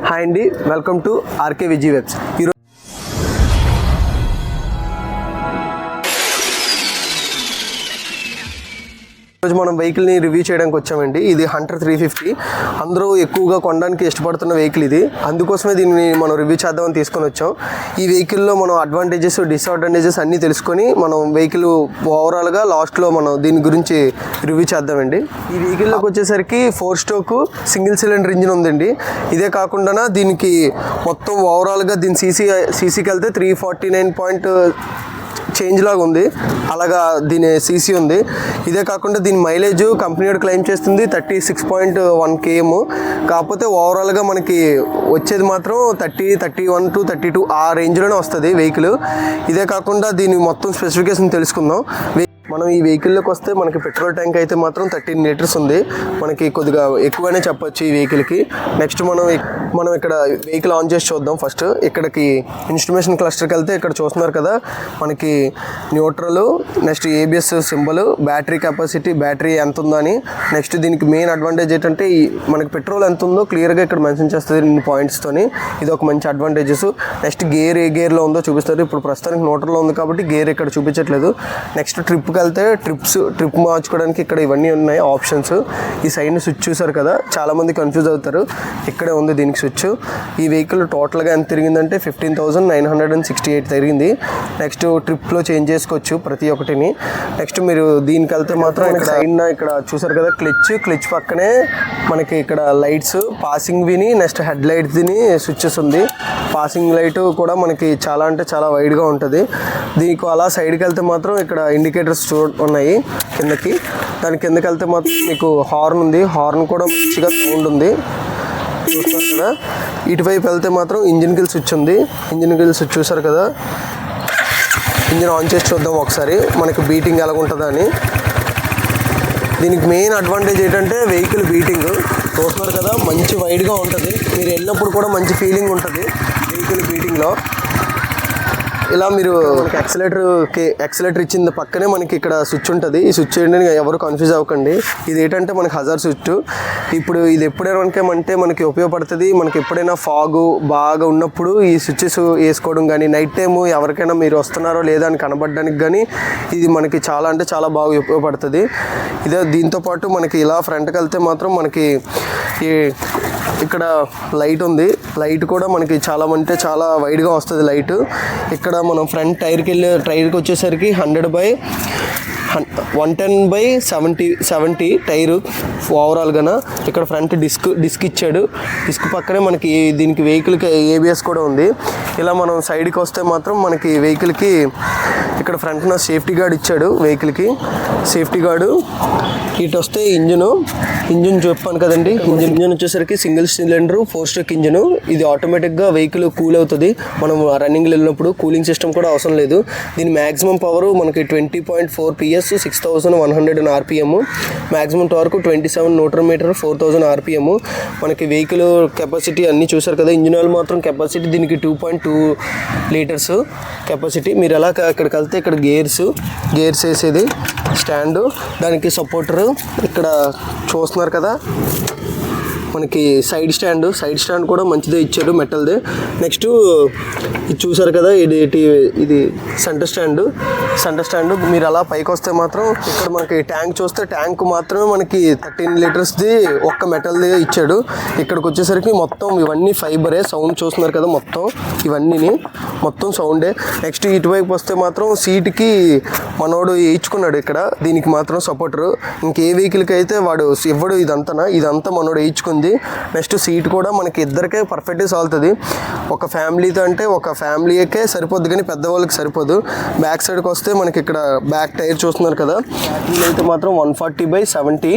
Hi అండి, welcome to RK విజీ webs. ఈరోజు మనం వెహికల్ని రివ్యూ చేయడానికి వచ్చామండి. ఇది హంటర్ 350. అందరూ ఎక్కువగా కొనడానికి ఇష్టపడుతున్న వెహికల్ ఇది. అందుకోసమే దీన్ని మనం రివ్యూ చేద్దామని తీసుకొని వచ్చాం. ఈ వెహికల్లో మనం అడ్వాంటేజెస్, డిసడ్వాంటేజెస్ అన్నీ తెలుసుకొని మనం వెహికల్ ఓవరాల్గా లాస్ట్లో మనం దీని గురించి రివ్యూ చేద్దామండి. ఈ వెహికల్లోకి వచ్చేసరికి 4 స్ట్రోక్ సింగిల్ సిలిండర్ ఇంజిన్ ఉందండి. ఇదే కాకుండా దీనికి మొత్తం ఓవరాల్గా దీని సీసీకి వెళ్తే 349 చేంజ్ లాగా ఉంది. అలాగా దీని సీసీ ఉంది. ఇదే కాకుండా దీని మైలేజ్ కంపెనీ క్లెయిమ్ చేస్తుంది 36.1 km. కాకపోతే ఓవరాల్గా మనకి వచ్చేది మాత్రం 31 to 32 ఆ రేంజ్లోనే వస్తుంది వెహికల్. ఇదే కాకుండా దీని మొత్తం స్పెసిఫికేషన్ తెలుసుకుందాం. మనం ఈ వెహికల్లోకి వస్తే మనకి పెట్రోల్ ట్యాంక్ అయితే మాత్రం 13 లీటర్స్ ఉంది. మనకి కొద్దిగా ఎక్కువనే చెప్పొచ్చు ఈ వెహికల్కి. నెక్స్ట్ మనం ఇక్కడ వెహికల్ ఆన్ చేసి చూద్దాం. ఫస్ట్ ఇక్కడికి ఇన్స్ట్రుమేషన్ క్లస్టర్కి వెళ్తే ఇక్కడ చూస్తున్నారు కదా, మనకి neutral, next ABS symbol, battery capacity, battery ఎంత ఉందో అని. నెక్స్ట్ దీనికి మెయిన్ అడ్వాంటేజ్ ఏంటంటే మనకి పెట్రోల్ ఎంత ఉందో క్లియర్గా ఇక్కడ మెన్షన్ చేస్తుంది ఇన్ని పాయింట్స్తోని. ఇది ఒక మంచి అడ్వాంటేజెస్. నెక్స్ట్ గేర్ ఏ గేర్లో ఉందో చూపిస్తారు. ఇప్పుడు ప్రస్తుతానికి న్యూట్రల్లో ఉంది కాబట్టి గేర్ ఇక్కడ చూపించట్లేదు. నెక్స్ట్ ట్రిప్కి వెళ్తే ట్రిప్ మార్చుకోవడానికి ఇక్కడ ఇవన్నీ ఉన్నాయి ఆప్షన్స్. ఈ సైడ్ని స్విచ్ చూసారు కదా, చాలామంది కన్ఫ్యూజ్ అవుతారు. ఇక్కడే ఉంది దీనికి స్విచ్. ఈ వెహికల్ టోటల్గా ఎంత తిరిగిందంటే 15,968 తిరిగింది. నెక్స్ట్ ట్రిప్లో చేంజ్ చేసుకోవచ్చు ప్రతి ఒక్కటిని. నెక్స్ట్ మీరు దీనికి వెళ్తే మాత్రం ఇక్కడ సైడ్న ఇక్కడ చూసారు కదా క్లిచ్ పక్కనే మనకి ఇక్కడ లైట్స్ పాసింగ్ విని, నెక్స్ట్ హెడ్ లైట్స్ దిని స్విచ్చెస్ ఉంది. పాసింగ్ లైట్ కూడా మనకి చాలా అంటే చాలా వైడ్గా ఉంటుంది. దీనికి అలా సైడ్కి వెళ్తే మాత్రం ఇక్కడ ఇండికేటర్స్ ఉన్నాయి కిందకి. దాని కిందకి వెళ్తే మాత్రం మీకు హార్న్ ఉంది. హార్న్ కూడా మంచిగా సౌండ్ ఉంది చూస్తున్నారు కదా. ఇటువైపు వెళ్తే మాత్రం ఇంజిన్ గిల్ స్విచ్ ఉంది. ఇంజిన్ గిల్ స్విచ్ చూసారు కదా. ఇంజిన్ ఆన్ చేసి చూద్దాం ఒకసారి మనకి బీటింగ్ ఎలాగుంటుందా అని. దీనికి మెయిన్ అడ్వాంటేజ్ ఏంటంటే వెహికల్ బీటింగ్ చూస్తున్నారు కదా, మంచి వైడ్గా ఉంటుంది. మీరు వెళ్ళినప్పుడు కూడా మంచి ఫీలింగ్ ఉంటుంది వెహికల్ బీటింగ్లో. ఇలా మీరు మనకి యాక్సిలేటర్ ఇచ్చిన పక్కనే మనకి ఇక్కడ స్విచ్ ఉంటుంది. ఈ స్విచ్ ఏంటంటే ఎవరు కన్ఫ్యూజ్ అవ్వకండి. ఇది ఏంటంటే మనకి హజార్ స్విచ్. ఇప్పుడు ఇది ఎప్పుడైనా మనకి ఉపయోగపడుతుంది. మనకి ఎప్పుడైనా ఫాగు బాగా ఉన్నప్పుడు ఈ స్విచ్చెస్ వేసుకోవడం కానీ, నైట్ టైము ఎవరికైనా మీరు వస్తున్నారో లేదా అని కనబడడానికి కానీ ఇది మనకి చాలా అంటే చాలా బాగా ఉపయోగపడుతుంది. ఇదే దీంతోపాటు మనకి ఇలా ఫ్రంట్కి వెళ్తే మాత్రం మనకి ఈ ఇక్కడ లైట్ ఉంది. లైట్ కూడా మనకి చాలా అంటే చాలా వైడ్గా వస్తుంది లైట్. ఇక్కడ మనం ఫ్రంట్ టైర్కి వచ్చేసరికి 110/70 టైరు ఓవరాల్గా. ఇక్కడ ఫ్రంట్ డిస్క్ ఇచ్చాడు. డిస్క్ పక్కనే మనకి దీనికి వెహికల్కి ఏబిఎస్ కూడా ఉంది. ఇలా మనం సైడ్కి వస్తే మాత్రం మనకి వెహికల్కి ఇక్కడ ఫ్రంట్న సేఫ్టీ గార్డ్ ఇచ్చాడు. వెహికల్కి సేఫ్టీ గార్డు. ఇటు వస్తే ఇంజిన్ చెప్పాను కదండి. ఇంజిన్ వచ్చేసరికి సింగిల్ సిలిండర్ 4 స్ట్రోక్ ఇంజిన్. ఇది ఆటోమేటిక్గా వెహికల్ కూల్ అవుతుంది. మనం రన్నింగ్ వెళ్ళినప్పుడు కూలింగ్ సిస్టమ్ కూడా అవసరం లేదు. దీని మ్యాక్సిమం పవర్ మనకి 20.4 PS, 6100 RPM. Maximum torque 27 Nm, 4000 RPM. మనకి వెహికల్ కెపాసిటీ అన్నీ చూసారు కదా. ఇంజిన్ ఆయిల్ మాత్రం కెపాసిటీ దీనికి 2.2 లీటర్స్ కెపాసిటీ. మీరు ఎలా ఇక్కడికి వెళ్తే ఇక్కడ గేర్స్ వేసేది స్టాండు, దానికి సపోర్టరు ఇక్కడ చూస్తున్నారు కదా. మనకి సైడ్ స్టాండ్ కూడా మంచిదే ఇచ్చాడు, మెటల్దే. నెక్స్ట్ ఇది చూసారు కదా, ఇది సెంటర్ స్టాండ్. మీరు అలా పైకి వస్తే మాత్రం ఇక్కడ మనకి ట్యాంక్ చూస్తే ట్యాంక్ మాత్రమే మనకి 13 లీటర్స్ది ఒక్క మెటల్దే ఇచ్చాడు. ఇక్కడికి వచ్చేసరికి మొత్తం ఇవన్నీ ఫైబరే. సౌండ్ చూస్తున్నారు కదా, మొత్తం సౌండే. నెక్స్ట్ ఇటువైపు వస్తే మాత్రం సీట్కి మనోడు వేయించుకున్నాడు ఇక్కడ. దీనికి మాత్రం సపోర్టరు. ఇంకే వెహికల్కి అయితే వాడు ఇవ్వడు. ఇదంతా మనోడు వేయించుకుంది. నెక్స్ట్ సీట్ కూడా మనకి ఇద్దరికే పర్ఫెక్ట్గా సాల్తుంది. ఒక ఫ్యామిలీతో అంటే ఒక ఫ్యామిలీకే సరిపోద్ది కానీ పెద్దవాళ్ళకి సరిపోదు. బ్యాక్ సైడ్కి వస్తే మనకి ఇక్కడ బ్యాక్ టైర్ చూస్తున్నారు కదా. వీలైతే మాత్రం 140/70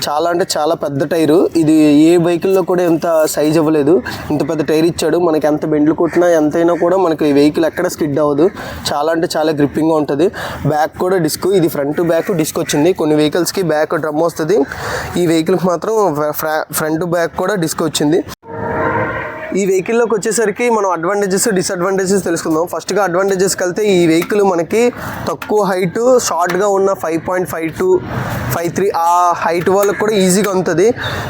చాలా అంటే చాలా పెద్ద టైరు. ఇది ఏ వెహికల్లో కూడా ఎంత సైజ్ అవ్వలేదు. ఇంత పెద్ద టైర్ ఇచ్చాడు. మనకి ఎంత బెండ్లు కొట్టినా ఎంతైనా కూడా మనకి వెహికల్ ఎక్కడ స్కిడ్ అవ్వదు. చాలా అంటే చాలా గ్రిప్పింగ్గా ఉంటుంది. బ్యాక్ కూడా డిస్క్, ఇది ఫ్రంట్ బ్యాక్ డిస్క్ వచ్చింది. కొన్ని వెహికల్స్కి బ్యాక్ డ్రమ్ వస్తుంది. ఈ వెహికల్కి మాత్రం ఫ్రంట్ బ్యాక్ కూడా డిస్క్ వచ్చింది. ఈ వెహికల్లోకి వచ్చేసరికి మనం అడ్వాంటేజెస్ డిసడ్వాంటేజెస్ తెలుసుకుందాం. ఫస్ట్గా అడ్వాంటేజెస్కి వెళ్తే ఈ వెహికల్ మనకి తక్కువ హైట్ షార్ట్గా ఉన్న 5.52 5.3 ఆ హైట్ వాళ్ళకి కూడా ఈజీగా ఉంటుంది.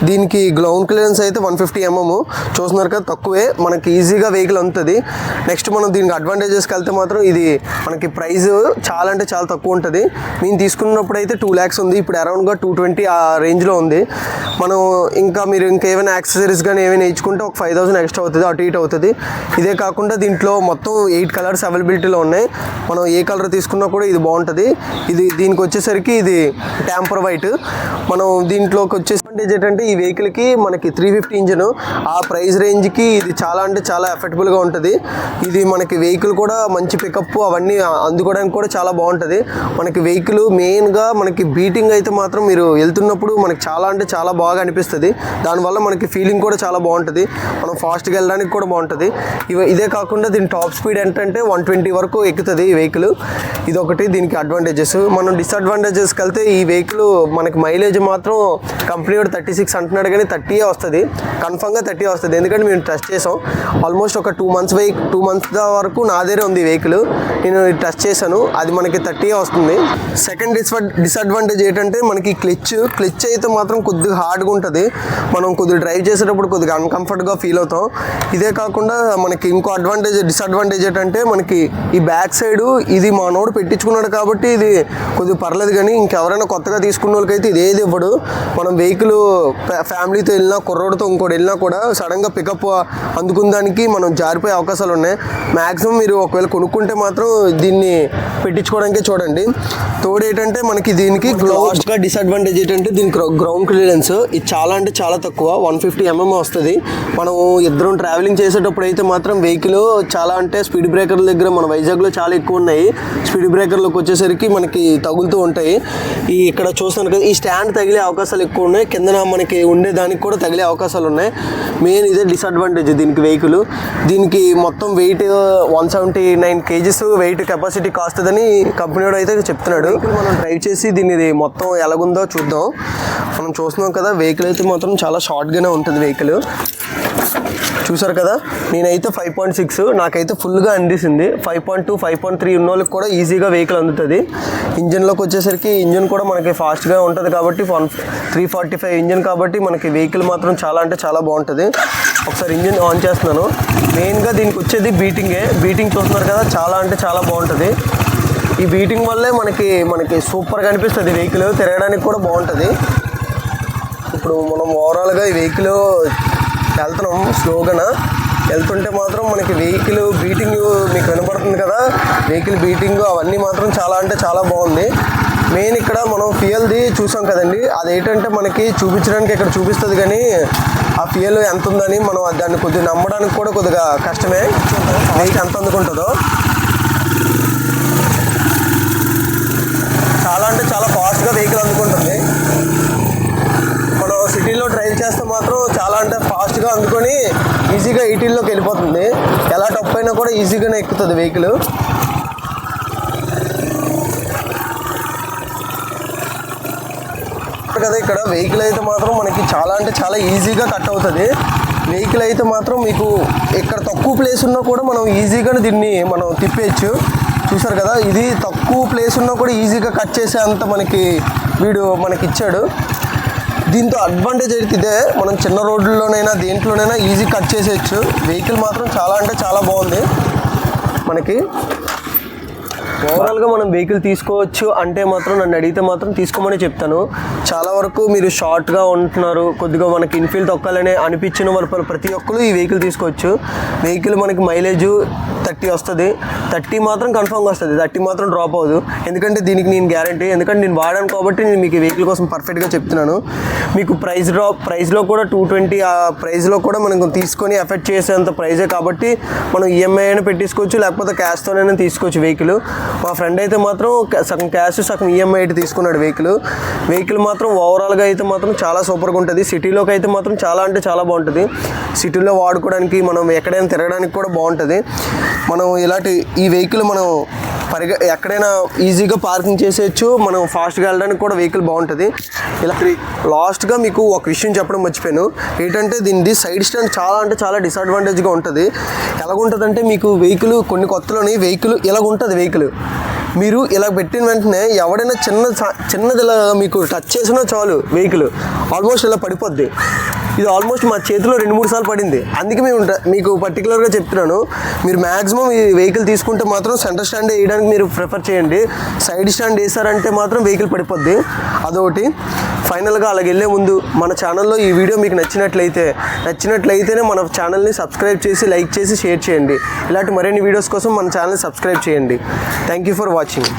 దీనికి గ్రౌండ్ క్లియరెన్స్ అయితే 150 mm చూస్తున్నారు కదా, తక్కువే, మనకి ఈజీగా వెహికల్ ఉంటుంది. నెక్స్ట్ మనం దీనికి అడ్వాంటేజెస్కి వెళ్తే మాత్రం ఇది మనకి ప్రైస్ చాలా అంటే చాలా తక్కువ ఉంటుంది. మేము తీసుకున్నప్పుడు అయితే 2 lakhs ఉంది, ఇప్పుడు అరౌండ్గా 220 ఆ రేంజ్లో ఉంది. మనం ఇంకా మీరు ఇంకేమైనా యాక్సెసరీస్ కానీ ఏమైనా ఇచ్చుకుంటే ఒక 5,000 ఎక్స్ట్రా అవుతుంది, అటు ఇటు అవుతుంది. ఇదే కాకుండా దీంట్లో మొత్తం 8 కలర్స్ అవైలబిలిటీలో ఉన్నాయి. మనం ఏ కలర్ తీసుకున్నా కూడా ఇది బాగుంటుంది. దీనికి వచ్చేసరికి ఇది ట్యాంపర్ వైట్. మనం దీంట్లోకి వచ్చేసి అడ్వాంటేజ్ ఏంటంటే ఈ వెహికల్కి మనకి 350 ఇంజన్, ఆ ప్రైస్ రేంజ్కి ఇది చాలా అంటే చాలా ఎఫెక్టబుల్గా ఉంటుంది. ఇది మనకి వెహికల్ కూడా మంచి పికప్ అవన్నీ అందుకోవడానికి కూడా చాలా బాగుంటుంది. మనకి వెహికల్ మెయిన్గా మనకి బీటింగ్ అయితే మాత్రం మీరు వెళ్తున్నప్పుడు మనకి చాలా అంటే చాలా బాగా అనిపిస్తుంది. దానివల్ల మనకి ఫీలింగ్ కూడా చాలా బాగుంటుంది, మనం ఫాస్ట్గా వెళ్ళడానికి కూడా బాగుంటుంది. ఇదే కాకుండా దీని టాప్ స్పీడ్ ఏంటంటే 120 వరకు ఎక్కుతుంది ఈ వెహికల్. ఇదొకటి దీనికి అడ్వాంటేజెస్. మనం డిసడ్వాంటేజెస్కి వెళ్తే ఈ వెహికల్ మనకి మైలేజ్ మాత్రం కంపెనీ 36 అంటున్నాడు, కానీ 30 వస్తుంది, కన్ఫామ్గా 30 వస్తుంది. ఎందుకంటే మేము టెస్ట్ చేసాం. ఆల్మోస్ట్ ఒక 2 months వరకు నా దగ్గరే ఉంది వెహికల్, నేను టెస్ట్ చేశాను, అది మనకి 30 వస్తుంది. సెకండ్ డిసడ్వాంటేజ్ ఏంటంటే మనకి క్లచ్ అయితే మాత్రం కొద్దిగా హార్డ్గా ఉంటుంది. మనం కొద్దిగా డ్రైవ్ చేసేటప్పుడు కొద్దిగా అన్కంఫర్ట్గా ఫీల్ అవుతాం. ఇదే కాకుండా మనకి ఇంకో డిసడ్వాంటేజ్ ఏంటంటే మనకి ఈ బ్యాక్ సైడ్ ఇది మా నోడు పెట్టించుకున్నాడు కాబట్టి ఇది కొద్దిగా పర్లేదు, కానీ ఇంకెవరైనా కొత్తగా తీసుకున్న వాళ్ళకైతే ఇది ఏది ఇవ్వడు. మనం వెహికల్ ఫ్యామిలీతో వెళ్ళినా కుర్రోడితో ఇంకోటి వెళ్ళినా కూడా సడన్గా పికప్ అందుకున్న దానికి మనం జారిపోయే అవకాశాలు ఉన్నాయి. మ్యాక్సిమం మీరు ఒకవేళ కొనుక్కుంటే మాత్రం దీన్ని పెట్టించుకోవడానికే చూడండి. తోడు ఏంటంటే మనకి దీనికి లాస్ట్గా డిసడ్వాంటేజ్ ఏంటంటే దీనికి గ్రౌండ్ క్లియరెన్స్ ఇది చాలా అంటే చాలా తక్కువ, 150 mm వస్తుంది. మనం ఇద్దరం ట్రావెలింగ్ చేసేటప్పుడు అయితే మాత్రం వెహికల్ చాలా అంటే స్పీడ్ బ్రేకర్ల దగ్గర మన వైజాగ్లో చాలా ఎక్కువ ఉన్నాయి. స్పీడ్ బ్రేకర్లోకి వచ్చేసరికి మనకి తగులుతూ ఉంటాయి. ఇక్కడ చూస్తాను కదా, ఈ స్టాండ్ తగిలే అవకాశాలు ఎక్కువ ఉన్నాయి, కిందన మనకి ఉండేదానికి కూడా తగిలే అవకాశాలు ఉన్నాయి. మెయిన్ ఇదే డిసడ్వాంటేజ్ దీనికి వెహికల్. దీనికి మొత్తం వెయిట్ 179 kgs వెయిట్ కెపాసిటీ కాస్తుందని కంపెనీ అయితే చెప్తున్నాడు. మనం డ్రైవ్ చేసి దీన్ని మొత్తం ఎలాగుందో చూద్దాం. మనం చూస్తున్నాం కదా, వెహికల్ అయితే మాత్రం చాలా షార్ట్గానే ఉంటుంది వెహికల్. చూసారు కదా, నేనైతే 5.6 నాకైతే ఫుల్గా అందిసింది. 5.2 5.3 ఉన్న వాళ్ళకి కూడా ఈజీగా వెహికల్ అందుతుంది. ఇంజన్లోకి వచ్చేసరికి ఇంజన్ కూడా మనకి ఫాస్ట్గా ఉంటుంది కాబట్టి 345 ఇంజన్ కాబట్టి మనకి వెహికల్ మాత్రం చాలా అంటే చాలా బాగుంటుంది. ఒకసారి ఇంజన్ ఆన్ చేస్తున్నాను. మెయిన్గా దీనికి వచ్చేది బీటింగ్ చూస్తున్నారు కదా, చాలా అంటే చాలా బాగుంటుంది. ఈ బీటింగ్ వల్లే మనకి సూపర్గా అనిపిస్తుంది వెహికల్, తిరగడానికి కూడా బాగుంటుంది. ఇప్పుడు మనం ఓవరాల్గా ఈ వెహికల్ వెళ్తున్నాం, స్లోగా వెళ్తుంటే మాత్రం మనకి వెహికల్ బీటింగ్ మీకు వినపడుతుంది కదా, వెహికల్ బీటింగ్ అవన్నీ మాత్రం చాలా అంటే చాలా బాగుంది. మెయిన్ ఇక్కడ మనం ఫ్యూయల్ది చూసాం కదండి, అదేంటంటే మనకి చూపించడానికి ఇక్కడ చూపిస్తుంది, కానీ ఆ ఫ్యూయల్ ఎంత ఉందని మనం దాన్ని కొద్దిగా నమ్మడానికి కూడా కొద్దిగా కష్టమే. వెహికల్ ఎంత అందుకుంటుందో చాలా అంటే చాలా ఫాస్ట్గా వెహికల్ అందుకుంటుంది. మనం సిటీలో డ్రైవ్ చేస్తే మాత్రం చాలా అంటే ఫాస్ట్గా అందుకొని ఈజీగా 18లోకి వెళ్ళిపోతుంది. ఎలా టప్ అయినా కూడా ఈజీగానే ఎక్కుతుంది వెహికల్. కదా ఇక్కడ వెహికల్ అయితే మాత్రం మనకి చాలా అంటే చాలా ఈజీగా కట్ అవుతుంది. వెహికల్ అయితే మాత్రం మీకు ఇక్కడ తక్కువ ప్లేస్ ఉన్నా కూడా మనం ఈజీగానే దీన్ని మనం తిప్పేయచ్చు. చూసారు కదా, ఇది తక్కువ ప్లేస్ ఉన్నా కూడా ఈజీగా కట్ చేసే అంత మనకి ఇచ్చాడు. దీంతో అడ్వాంటేజ్ అయితే ఇదే, మనం చిన్న రోడ్లలోనైనా దేంట్లోనైనా ఈజీ కట్ చేసేయచ్చు. వెహికల్ మాత్రం చాలా అంటే చాలా బాగుంది. మనకి ఓవరాల్గా మనం వెహికల్ తీసుకోవచ్చు అంటే మాత్రం నన్ను అడిగితే మాత్రం తీసుకోమని చెప్తాను. చాలా వరకు మీరు షార్ట్గా ఉంటున్నారు, కొద్దిగా మనకి ఇన్ఫీల్డ్ తొక్కాలని అనిపించిన వాళ్ళు ప్రతి ఒక్కరు ఈ వెహికల్ తీసుకోవచ్చు. వెహికల్ మనకి మైలేజ్ 30 వస్తుంది, 30 మాత్రం కన్ఫామ్గా వస్తుంది, 30 మాత్రం డ్రాప్ అవ్వదు. ఎందుకంటే నేను గ్యారంటీ, ఎందుకంటే నేను వాడాను కాబట్టి నేను మీకు వెహికల్ కోసం పర్ఫెక్ట్గా చెప్తున్నాను. మీకు ప్రైస్లో కూడా 220 ఆ ప్రైస్లో కూడా మనం తీసుకొని ఎఫెక్ట్ చేసేంత ప్రైజే కాబట్టి మనం ఈఎంఐ అయినా పెట్టించుకోవచ్చు, లేకపోతే క్యాష్తోనైనా తీసుకోవచ్చు వెహికల్. మా ఫ్రెండ్ అయితే మాత్రం సగం క్యాష్ సగం ఈఎంఐ అయితే తీసుకున్నాడు వెహికల్ మాత్రం ఓవరాల్గా అయితే మాత్రం చాలా సూపర్గా ఉంటుంది. సిటీలోకి అయితే మాత్రం చాలా అంటే చాలా బాగుంటుంది. సిటీలో వాడుకోవడానికి మనం ఎక్కడైనా తిరగడానికి కూడా బాగుంటుంది. మనం ఈ వెహికల్ మనం ఎక్కడైనా ఈజీగా పార్కింగ్ చేసేయచ్చు, మనం ఫాస్ట్గా వెళ్ళడానికి కూడా వెహికల్ బాగుంటుంది. ఇలా లాస్ట్గా మీకు ఒక విషయం చెప్పడం మర్చిపోయాను, ఏంటంటే దీనిది సైడ్ స్టాండ్ చాలా అంటే చాలా డిసడ్వాంటేజ్గా ఉంటుంది. ఎలాగుంటుందంటే మీకు వెహికల్ కొన్ని కొత్తలోని వెహికల్ ఇలాగుంటుంది. వెహికల్ మీరు ఇలా పెట్టిన వెంటనే ఎవడైనా చిన్నది ఇలా మీకు టచ్ చేసినా చాలు వెహికల్ ఆల్మోస్ట్ ఇలా పడిపోద్ది. ఇది ఆల్మోస్ట్ మా చేతిలో 2-3 సార్లు పడింది. అందుకే మీకు పర్టికులర్గా చెప్తున్నాను, మీరు మ్యాక్సిమం ఈ వెహికల్ తీసుకుంటే మాత్రం సెంటర్ స్టాండ్ వేయడానికి మీరు ప్రిఫర్ చేయండి. సైడ్ స్టాండ్ వేసారంటే మాత్రం వెహికల్ పడిపోద్ది. అదొకటి. ఫైనల్గా అలాగ వెళ్ళే ముందు మన ఛానల్లో ఈ వీడియో మీకు నచ్చినట్లయితేనే మన ఛానల్ని సబ్స్క్రైబ్ చేసి, లైక్ చేసి, షేర్ చేయండి. ఇలాంటి మరిన్ని వీడియోస్ కోసం మన ఛానల్ని సబ్స్క్రైబ్ చేయండి. Thank you for watching.